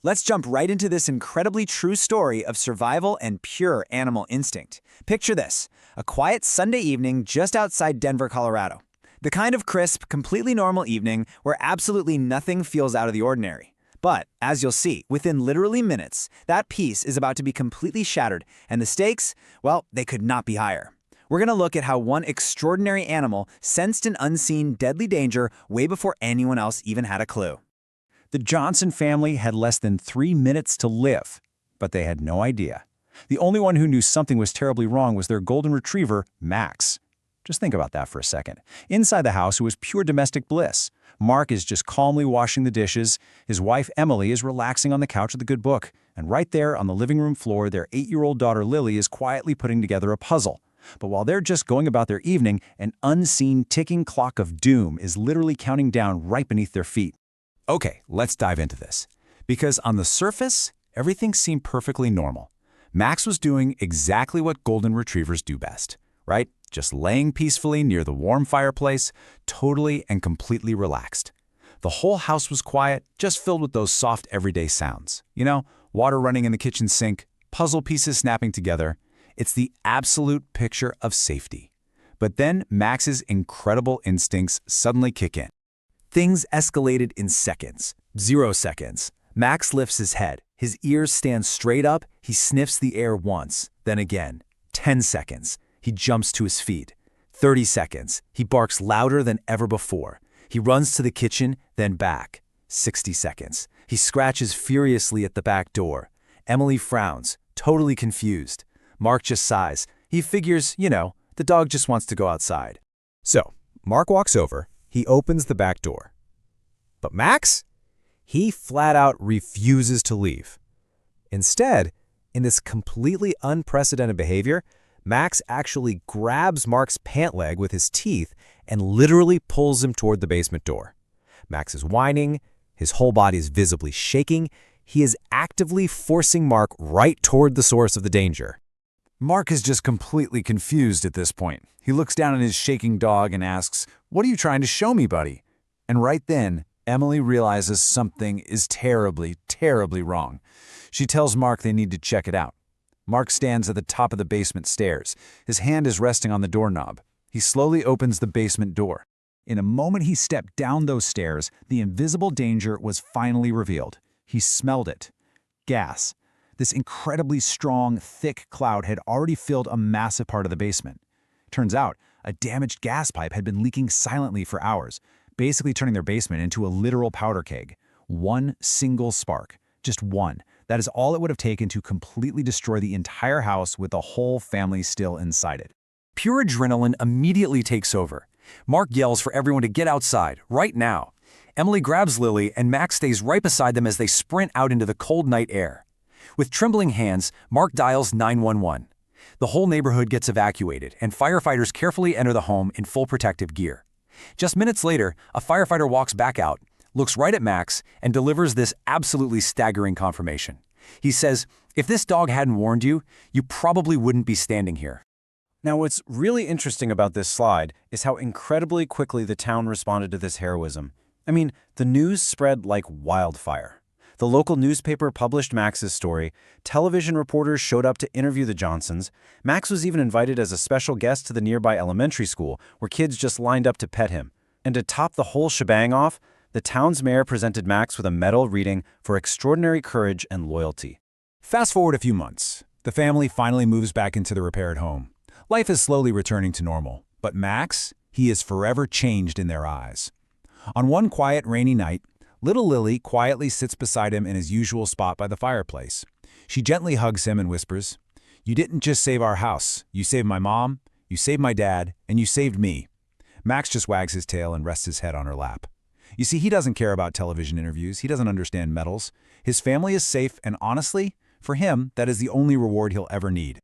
Let's jump right into this incredibly true story of survival and pure animal instinct. Picture this, a quiet Sunday evening just outside Denver, Colorado. The kind of crisp, completely normal evening where absolutely nothing feels out of the ordinary. But, as you'll see, within literally minutes, that peace is about to be completely shattered, and the stakes, well, they could not be higher. We're going to look at how one extraordinary animal sensed an unseen deadly danger way before anyone else even had a clue. The Johnson family had less than 3 minutes to live, but they had no idea. The only one who knew something was terribly wrong was their golden retriever, Max. Just think about that for a second. Inside the house, it was pure domestic bliss. Mark is just calmly washing the dishes. His wife, Emily, is relaxing on the couch with a good book. And right there on the living room floor, their 8-year-old daughter, Lily, is quietly putting together a puzzle. But while they're just going about their evening, an unseen ticking clock of doom is literally counting down right beneath their feet. Okay, let's dive into this. Because on the surface, everything seemed perfectly normal. Max was doing exactly what golden retrievers do best, right? Just laying peacefully near the warm fireplace, totally and completely relaxed. The whole house was quiet, just filled with those soft everyday sounds. You know, water running in the kitchen sink, puzzle pieces snapping together. It's the absolute picture of safety. But then Max's incredible instincts suddenly kick in. Things escalated in seconds. 0 seconds. Max lifts his head. His ears stand straight up. He sniffs the air once, then again. 10 seconds. He jumps to his feet. 30 seconds. He barks louder than ever before. He runs to the kitchen, then back. 60 seconds. He scratches furiously at the back door. Emily frowns, totally confused. Mark just sighs. He figures, the dog just wants to go outside. So, Mark walks over. He opens the back door. But Max? He flat out refuses to leave. Instead, in this completely unprecedented behavior, Max actually grabs Mark's pant leg with his teeth and literally pulls him toward the basement door. Max is whining. His whole body is visibly shaking. He is actively forcing Mark right toward the source of the danger. Mark is just completely confused at this point. He looks down at his shaking dog and asks, "What are you trying to show me, buddy?" And right then, Emily realizes something is terribly, terribly wrong. She tells Mark they need to check it out. Mark stands at the top of the basement stairs. His hand is resting on the doorknob. He slowly opens the basement door. In a moment he stepped down those stairs, the invisible danger was finally revealed. He smelled it. Gas. This incredibly strong, thick cloud had already filled a massive part of the basement. Turns out, a damaged gas pipe had been leaking silently for hours, basically turning their basement into a literal powder keg. One single spark. Just one. That is all it would have taken to completely destroy the entire house with the whole family still inside it. Pure adrenaline immediately takes over. Mark yells for everyone to get outside, right now. Emily grabs Lily, and Max stays right beside them as they sprint out into the cold night air. With trembling hands, Mark dials 911. The whole neighborhood gets evacuated, and firefighters carefully enter the home in full protective gear. Just minutes later, a firefighter walks back out, looks right at Max, and delivers this absolutely staggering confirmation. He says, "If this dog hadn't warned you, you probably wouldn't be standing here." Now, what's really interesting about this slide is how incredibly quickly the town responded to this heroism. I mean, the news spread like wildfire. The local newspaper published Max's story. Television reporters showed up to interview the Johnsons. Max was even invited as a special guest to the nearby elementary school, where kids just lined up to pet him. And to top the whole shebang off, the town's mayor presented Max with a medal reading for extraordinary courage and loyalty. Fast forward a few months. The family finally moves back into the repaired home. Life is slowly returning to normal. But Max, he is forever changed in their eyes. On one quiet, rainy night, little Lily quietly sits beside him in his usual spot by the fireplace. She gently hugs him and whispers, "You didn't just save our house. You saved my mom, you saved my dad, and you saved me." Max just wags his tail and rests his head on her lap. You see, he doesn't care about television interviews. He doesn't understand medals. His family is safe, and honestly, for him, that is the only reward he'll ever need.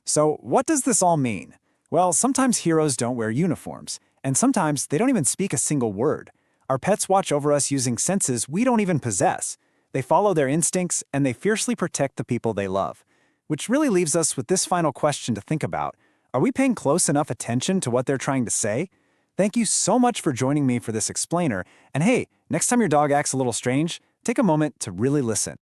So, what does this all mean? Well, sometimes heroes don't wear uniforms, and sometimes they don't even speak a single word. Our pets watch over us using senses we don't even possess. They follow their instincts, and they fiercely protect the people they love. Which really leaves us with this final question to think about. Are we paying close enough attention to what they're trying to say? Thank you so much for joining me for this explainer. And hey, next time your dog acts a little strange, take a moment to really listen.